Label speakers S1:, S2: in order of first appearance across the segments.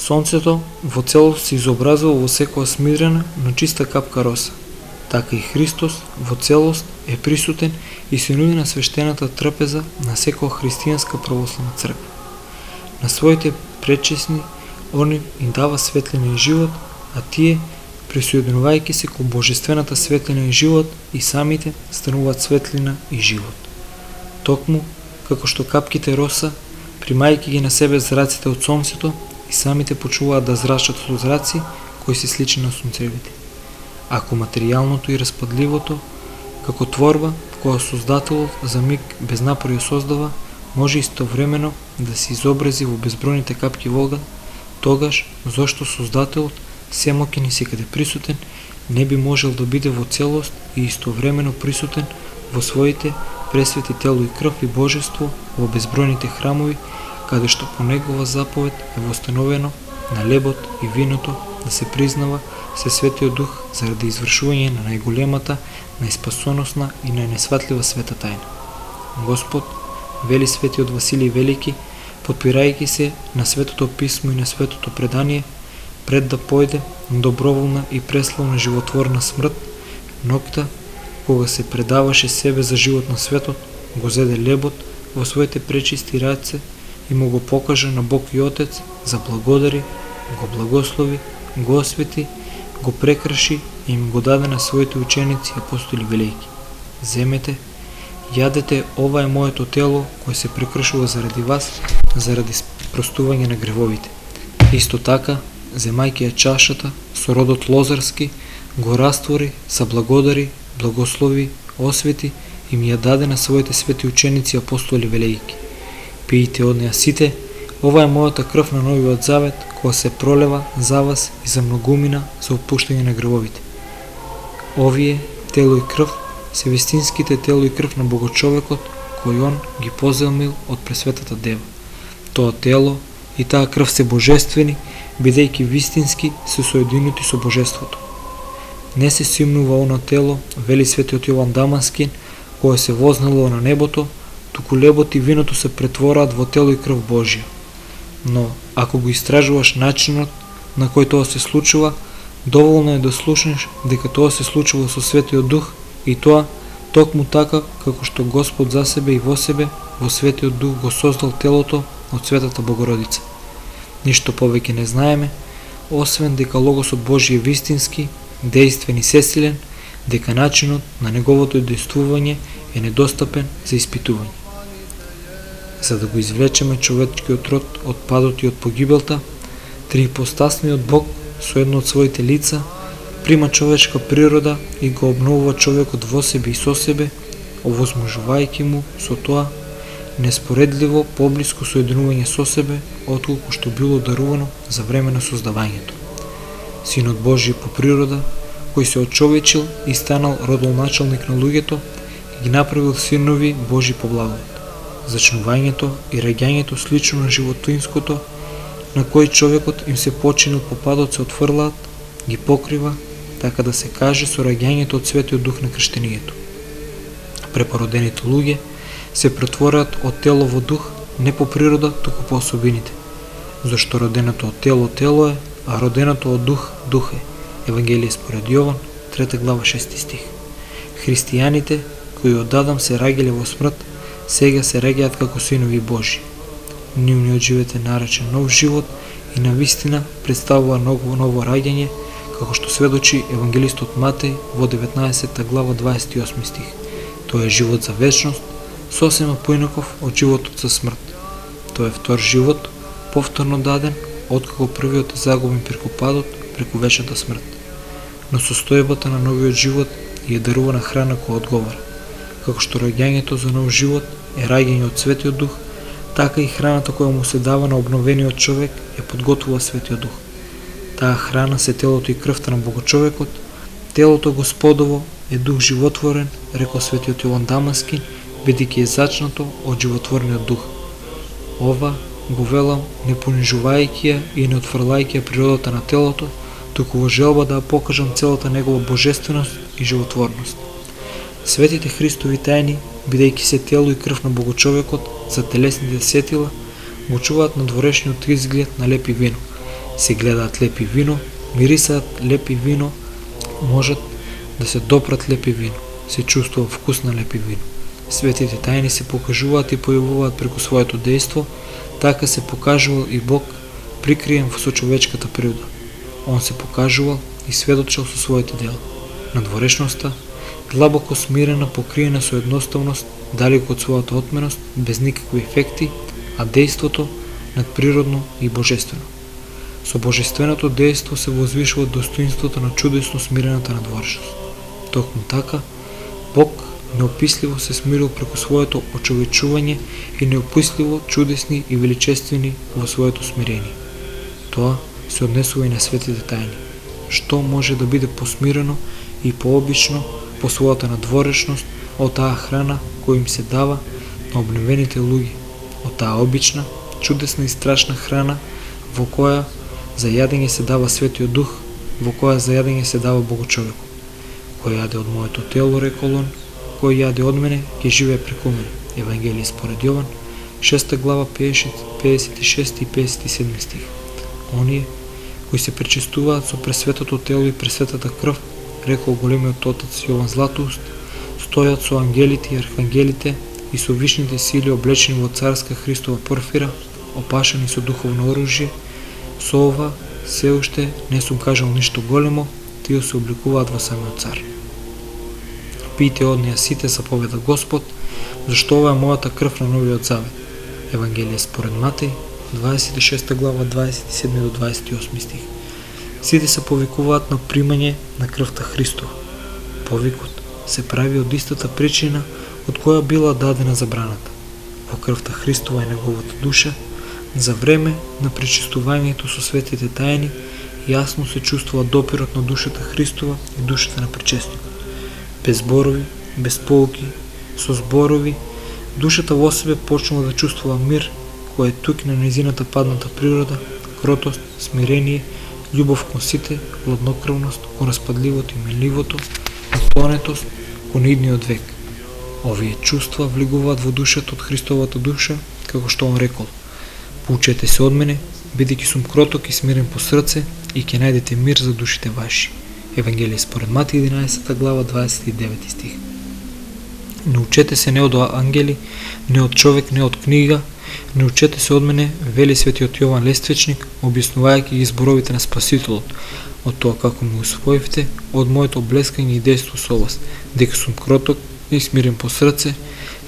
S1: Сонцето во целост се изобразува во секоја смирена, но чиста капка роса. Така и Христос во целост е присутен и се нуди на свештената трпеза на секоја христијанска православна црква. На своите пречисни он им дава светлина и живот, а тие, присоединувајќи се кон божествената светлина и живот, и самите стануваат светлина и живот. Токму, како што капките роса, примајќи ги на себе зраците од сонцето, и самите почуваат да зрачат со зраци кои се слични на сонцевите. Ако материјалното и распадливото, како творба која Создателот за миг без напор ја создава, може истовремено да се изобрази во безбројните капки вода, тогаш зошто Создателот, семоќен и секаде присутен, не би можел да биде во целост и истовремено присутен во своите пресвети тело и крв и божество во безбројните храмови, каде што по негова заповед е востановено на лебот и виното да се признава се Светиот Дух заради извршување на најголемата, најспасоносна и најнесватлива света тајна. Господ, вели светиот Василий Велики, подпирајќи се на Светото писмо и на Светото предание, пред да појде на доброволна и преславна животворна смрт, ноќта, кога се предаваше себе за живот на светот, го зеде лебот во своите пречисти раце и му го покажа на Бог и Отец, заблагодари, го благослови, го освети, го прекраши и им го даде на своите ученици апостоли велики. Земете, јадете, ова е моето тело кое се прекршува заради вас, заради простување на гревовите. Исто така, земајќи ја чашата со родот лозарски, го раствори, заблагодари, благослови, освети и ми ја даде на своите свети ученици апостоли велики. Пијте од неа сите, ова е мојата крв на новиот завет, која се пролева за вас и за многумина за опуштање на гревовите. Овие, тело и крв, се вистинските тело и крв на Богочовекот, кој он ги позајмил од Пресветата Дева. Тоа тело и таа крв се божествени, бидејќи вистински се соединети со Божеството. Не се симнува оно тело, вели светиот Јован Дамаскин, кое се вознело на небото, туку лебот и виното се претвораат во тело и крв Божија. Но, ако го истражуваш начинот на кој тоа се случува, доволно е да слушнеш дека тоа се случува со Светиот Дух и тоа токму така како што Господ за себе и во себе во Светиот Дух го создал телото од Светата Богородица. Ништо повеќе не знаеме, освен дека Логосот Божи е вистински, дејствен и сесилен, дека начинот на неговото дејствување е недостапен за испитување. За да го извлечеме човечкиот род од падот и од погибелта, триипостасниот Бог со едно од своите лица прима човечка природа и го обновува човекот во себе и со себе, овозможувајќи му со тоа неспоредливо поблиско соединување со себе, отколку што било дарувано за време на создавањето. Синот Божи по природа, кој се очовечил и станал родоначалник на луѓето, ги направил синови Божи по благодат. Зачнувањето и раѓањето слично на животинското, на кој човекот им се починил по падот, се отфрлаат, ги покрива, така да се каже, со раѓањето од Светиот Дух на крштението. Препородените луѓе се претвораат од тело во дух, не по природа, туку по особините. Зашто роденото од тело тело е, а роденото од дух дух е. Евангелие според Јован, 3 глава 6 стих. Христијаните, кои од Адам се раѓале во смрт, сега се раѓаат како синови Божи. Нивниот живот е наречен нов живот и на вистина представува ново раѓање, како што сведочи евангелистот Матеј во 19 глава 28 стих. Тоа е живот за вечност, сосема поинаков од животот за смрт. Тоа е втор живот, повторно даден, откако првиот е загубен преку падот, преку вечната смрт. Но состојбата на новиот живот е дарувана храна која одговара. Како што раѓањето за нов живот е раѓање од Светиот Дух, така и храната која му се дава на обновениот човек е подготвува Светиот Дух. Таа храна се телото и крвта на Богочовекот, телото Господово е дух животворен, рекол светиот Јован Дамаскин, бидејќи е зачнато од животворниот дух. Ова го велам не понижувајќи ја и не отфрлајќи ја природата на телото, туку во желба да ја покажам целата негова божественост и животворност. Светите Христови тајни, бидејќи се тело и крв на Богочовекот, за телесните сетила, го чуваат надворешниот изглед на лепи вино, се гледаат лепи вино, мирисаат лепи вино, можат да се допрат лепи вино, се чувствува вкус на лепи вино. Светите тајни се покажуваат и појавуваат преку своето дејство, така се покажувал и Бог прикриен со човечката природа. Он се покажувал и сведочил со своите дела. Надворешноста, длабоко смирена, покриена со едноставност, далеко од својата отменост, без никакви ефекти, а дејството надприродно и божествено. Со божественото дејство се возвишува достоинството на чудесно смирената надворешност. Токму така, Бог неописливо се смирил преку своето очовечување и неописливо чудесни и величествени во своето смирение. Тоа се однесува и на светите тајни. Што може да биде посмирено и пообично по својата надворешност од таа храна која им се дава на обневените луѓе, од таа обична, чудесна и страшна храна во која за јадење се дава Светиот Дух, во која за јадење се дава Богочовекот. Кој јаде од моето тело, рекол он, кој јаде од мене, ќе живее преку мене. Евангелие според Јован, 6 глава, 56 и 57 стих. Оние кои се пречистуваат со пресветото тело и пресветата крв, рекол големиот отец Јован Златоуст, стојат со ангелите и архангелите и со вишните сили облечени во царска Христова порфира, опашани со духовно оружје. Со ова се уште не сум кажал ништо големо, тие се обликуваат во самиот цар. Пијте од неа сите, заповеда Господ, зашто ова е мојата крв на новиот завет. Евангелие според Матеј, 26 глава, 27 до 28 стих. Сите се повикуваат на примање на крвта Христова. Повикот се прави од истата причина од која била дадена забраната. Во крвта Христова е неговата душа. За време на пречистувањето со светите тајни јасно се чувствува допирот на душата Христова и душата на причестникот. Без зборови, без поуки, со зборови, душата во себе почнува да чувствува мир, кој е тук на незината падната природа, кротост, смирение, љубов кон сите, хладнокрвност, кон распадливото и милливото, наклонетост кон идниот век. Овие чувства влегуваат во душата од Христовата душа, како што он рекол: Поучете се од мене, бидејќи сум кроток и смирен по срце, и ќе најдете мир за душите ваши. Евангелие според Матеј 11 глава 29 стих. Научете се не од ангели, не од човек, не од книга, научете се од мене, вели светиот Јован Лествичник, објаснувајќи ги зборовите на Спасителот, од тоа како ме усвоивте, од моето блескање и дејство со вас, дека сум кроток и смирен по срце,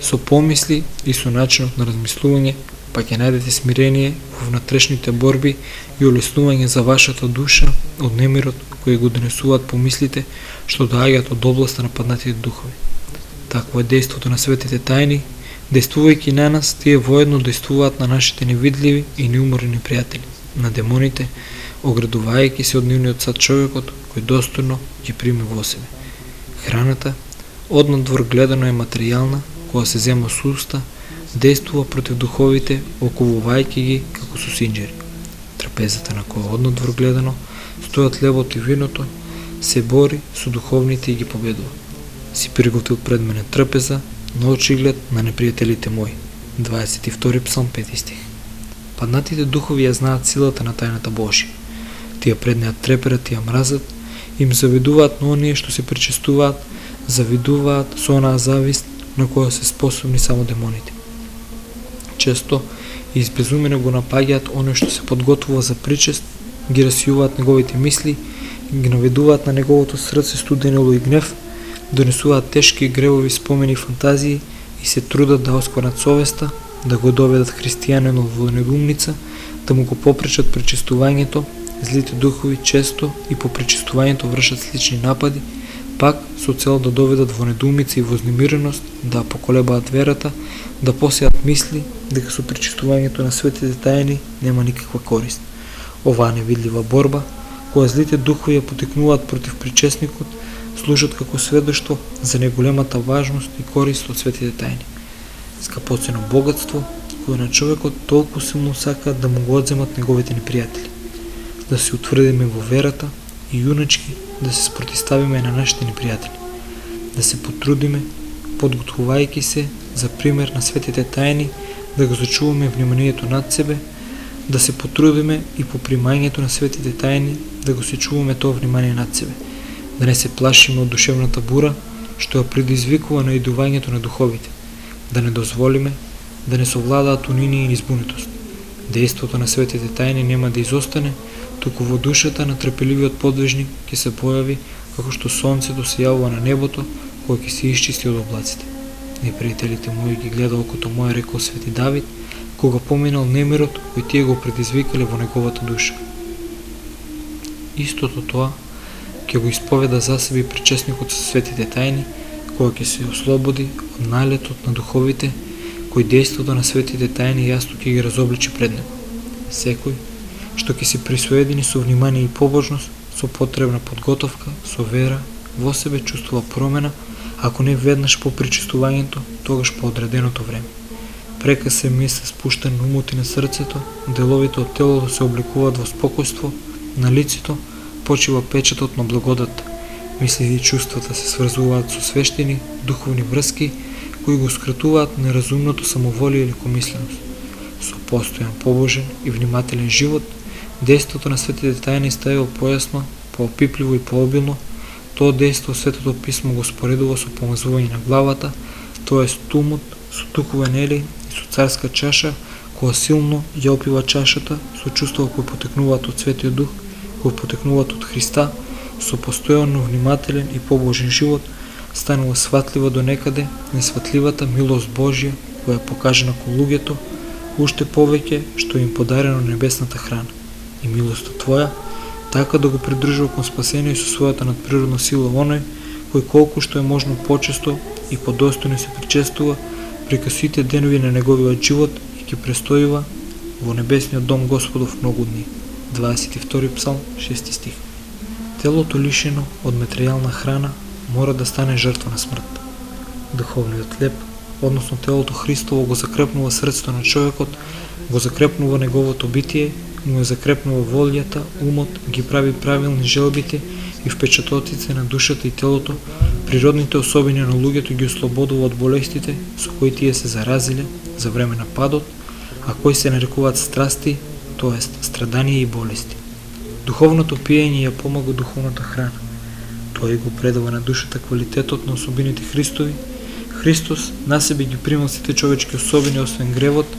S1: со помисли и со начинот на размислување, па ќе најдете смирение во внатрешните борби и олеснување за вашата душа од немирот кој го донесуваат помислите што доаѓаат од областа на паднатите духови. Такво е дејството на светите тајни, дејствувајќи на нас, тие воедно дејствуваат на нашите невидливи и неуморни пријатели, на демоните, оградувајќи се од нивниот сад човекот кој достојно ги прими во себе. Храната, однадвор гледано е материјална, која се зема со уста, дејствува против духовите, оковувајќи ги како со синџери. Трапезата на која однадвор гледано стојат левото и виното, се бори со духовните и ги победува. Си приготвил пред мене трпеза на очиглед на непријателите мои. 22 псалм 5 стих. Паднатите духови ја знаат силата на тајната Божја. Тие пред неа треперат и ја мразат, им завидуваат на оние што се пречестуваат, завидуваат со онаа завист на која се способни само демоните. Често и избезумено го напаѓаат оној што се подготвува за причест, ги расијуваат неговите мисли, ги наведуваат на неговото срце студенило и гнев, донесуваат тешки гревови спомени и фантазии и се трудат да оскварнат совеста, да го доведат христијанинот во недоумница, да му го попречат пречистувањето. Злите духови често и по пречистувањето вршат слични напади, пак со цел да доведат во недоумица и вознемиреност, да поколебаат верата, да посеат мисли дека со пречистувањето на светите тајни нема никаква корист. Оваа невидлива борба, која злите духови ја потекнуваат против причесникот, служат како сведоштво за неголемата важност и корист од светите тајни. Скапоцено богатство, кое на човекот толку силно сака да му го одземат неговите непријатели. Да се утврдиме во верата и јуначки да се спротиставиме на нашите непријатели. Да се потрудиме, подготвувајќи се за пример на светите тајни, да го зачуваме вниманието над себе, да се потрудиме и по примањето на светите тајни да го се чуваме тоа внимание над себе, да не се плашиме од душевната бура што ја предизвикува наидувањето на духовите, да не дозволиме да не совладаат унинија и избунетост. Дејството на светите тајни нема да изостане, туку во душата на трпеливиот подвижник ќе се појави како што сонцето се јавува на небото кое ќе се исчисти од облаците. Непријателите мои ги гледа окото моје, рекол свети Давид, кога поминал немирот кој тие го предизвикале во неговата душа. Истото тоа ќе го исповеда за себе и причесникот со светите тајни, кога ќе се ослободи од налетот на духовите, кој дејството на светите тајни јасно ќе ги разобличи пред него. Секој што ќе се присоедини со внимание и побожност, со потребна подготовка, со вера, во себе чувствува промена, ако не веднаш по причестувањето, тогаш по одреденото време. Прека се мисли спуштен умот и на срцето, деловите од телото се обликуваат во спокојство, на лицето почива печатот на благодат, мислите и чувствата се сврзуваат со свештени, духовни врски, кои го скратуваат неразумното самоволие или комисленост. Со постојан побожен и внимателен живот, дејството на светите тајни ставува појасно, поопипливо и пообилно. Тоа дејство Светото писмо го споредува со помазување на главата, тоа е стумот со туковен елеј и со царска чаша, која силно ја опива чашата со чувства кои потекнуваат од Светиот Дух, кои потекнуваат од Христа, со постојано внимателен и побожен живот, станува сватлива до некаде несватливата милост Божја, која е покажена кон луѓето, уште повеќе што им подарено небесната храна. И милоста Твоја, така да го придржува кон спасение со својата надприродна сила оној, кој колку што е можно почесто и подостојно се причестува прека сите денови на неговиот живот и ќе престојува во небесниот дом Господов многу дни. 22 псалм, 6 стих. Телото лишено од материјална храна мора да стане жртва на смрт. Духовниот хлеб, односно телото Христово, го закрепнува срцето на човекот, го закрепнува неговото битие, му ја закрепнува волјата, умот, ги прави правилни желбите и впечатоците на душата и телото, природните особини на луѓето ги ослободува од болестите со кои тие се заразиле за време на падот, а кои се нарекуваат страсти, тоест страданија и болести. Духовното пиење ја помага духовната храна. Тој го предава на душата квалитетот на особините Христови. Христос на себе ги примал сите човечки особини освен гревот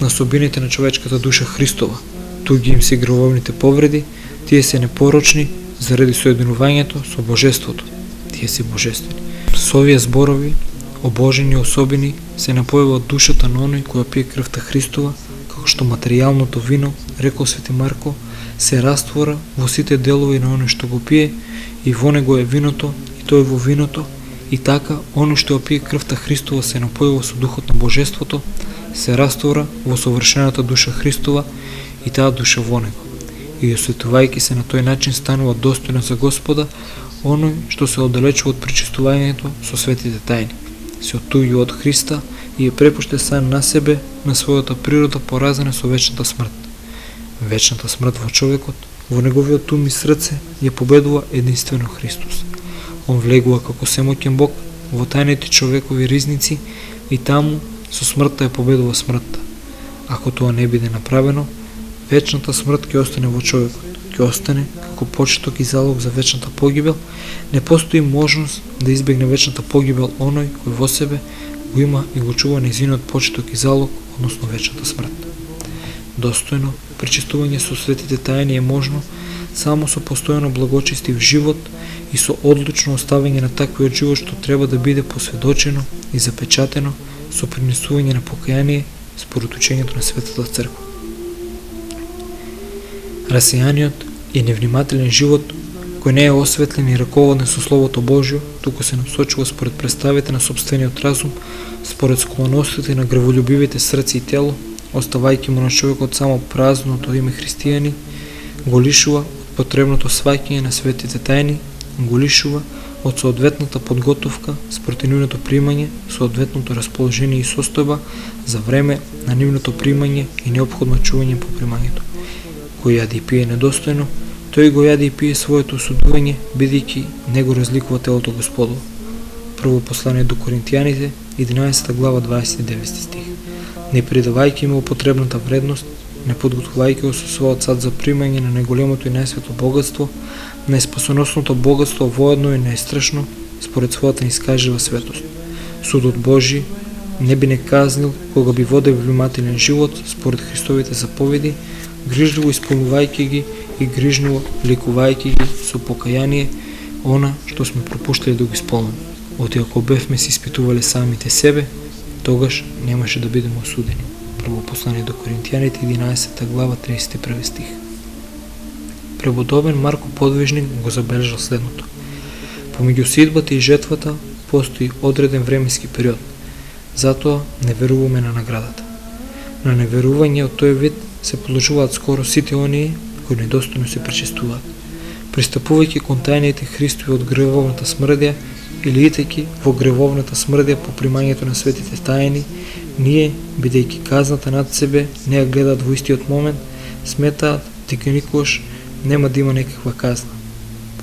S1: на особините на човечката душа Христова. Туги им се гревовните повреди, тие се непорочни заради соединувањето со Божеството. Тие се божествени. Со овие зборови, обожени особини, се напојува душата на оној која пие крвта Христова, како што материјалното вино, рекол свети Марко, се раствора во сите делови на оној што го пие, и во него е виното, и тој во виното, и така оној што ја пие крвта Христова се напојува со духот на Божеството, се раствора во совршената душа Христова и таа душа во него. И осветувајќи се на тој начин станува достојна за Господа, оној што се оддалечува од причестувањето со светите тајни, се оттуѓува од Христа и е препуште сам на себе, на својата природа поразена со вечната смрт. Вечната смрт во човекот, во неговиот ум и срце, ја победува единствено Христос. Он влегува како семоќен Бог во тајните човекови ризници и таму со смртта ја победува смртта. Ако тоа не биде направено, вечната смрт ќе остане во човекот, ќе остане како почеток и залог за вечната погибел. Не постои можност да избегне вечната погибел оној кој во себе го има и го чува нејзиниот почеток и залог, односно вечната смрт. Достојно причестување со светите тајни е можно само со постојано благочестив живот и со одлучно оставање на таквиот живот што треба да биде посведочено и запечатено со принесување на покаяние според учењето на Светата Црква. Расејаниот и невнимателен живот кој не е осветлен и раководен со Словото Божјо, туку се насочува според представите на собствениот разум, според склоностите на греволюбивите срци и тело, оставајќи му на човекот само празното име христијани, го лишува од потребното сваќање на светите тајни, го лишува од соодветната подготовка според нивното примање, соодветното расположение и состојба за време на нивното примање и неопходно чување по примањето. Кој јаде и пие недостојно, тој го јаде и пие своето осудување, бидејќи не го разликува телото Господово. Прво послание до Коринтијаните, 11 глава, 29 стих. Не придавајќи му потребната вредност, не подготвувајќи го со својот сад за примање на неголемото и најсветло богатство, најспасоносното богатство воедно и најстрашно според својата неискажлива светост. Судот Божи не би не казнил кога би водел внимателен живот според Христовите заповеди, грижливо исполнувајќи ги и грижливо лекувајќи ги со покаяние она што сме пропуштали да го исполним. Оти ако бевме се испитувале самите себе, тогаш немаше да бидеме осудени. Прво послание до Коринтијаните 11 глава 31 стих. Преподобен Марко Подвижник го забележал следното. Помеѓу сидбата и жетвата постои одреден временски период. Затоа не веруваме на наградата. На неверување од тој вид се подложуваат скоро сите оние кои недостојно се пречестуваат. Пристапувајќи кон тајните Христови од гревовната смрдја или итејќи во гревовната смрдја по примањето на светите тајни, ние, бидејќи казната над себе не ја гледаат во истиот момент, сметаат дека никогаш нема да има некаква казна.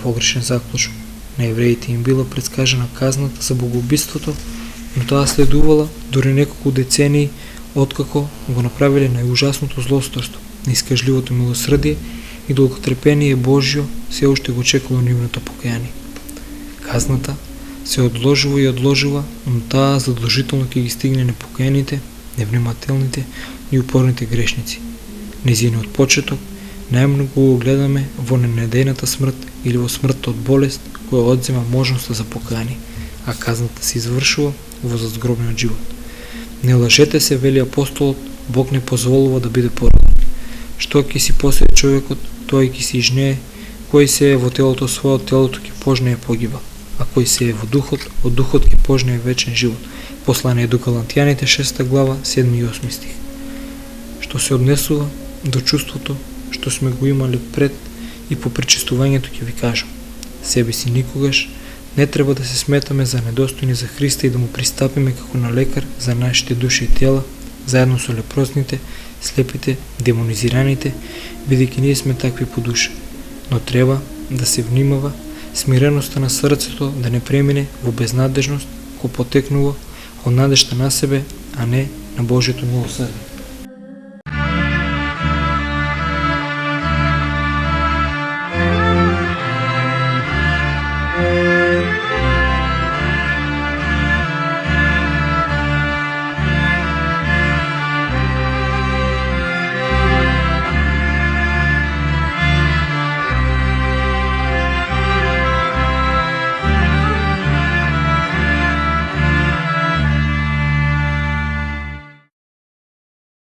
S1: Погрешен заклучок. На евреите им била предскажана казната за богоубиството, но тоа следувала дури неколку децении откако го направиле најужасното злосторство, неискажливото милосрдие и долготрпение Божјо се уште го чекало нивното покаяние. Казната се одложува и одложува, но таа задолжително ќе ги стигне непокајаните, невнимателните и упорните грешници. Незиниот почеток најмногу го гледаме во ненадејната смрт или во смртта од болест која одзема можноста за покаяние, а казната се извршува во зазгробниот живот. Не лажете се, вели апостолот, Бог не позволува да биде породен. Што ќе си посее човекот, тој ќе си жнее, кој се е во телото својо, телото ќе пожнее погиба, а кој се е во духот, од духот ќе пожнее вечен живот. Послание до Галатјаните 6 глава 7 и 8 стих. Што се однесува до чувството што сме го имале пред и по пречистувањето ќе ви кажам. Себе си никогаш не треба да се сметаме за недостојни за Христа и да му пристапиме како на лекар за нашите души и тела, заедно со лепрозните, слепите, демонизираните, бидејќи ние сме такви по душа. Но треба да се внимава, смиреноста на срцето да не премине во безнадежност, кој потекнува од надежта на себе, а не на Божјото милосрдие.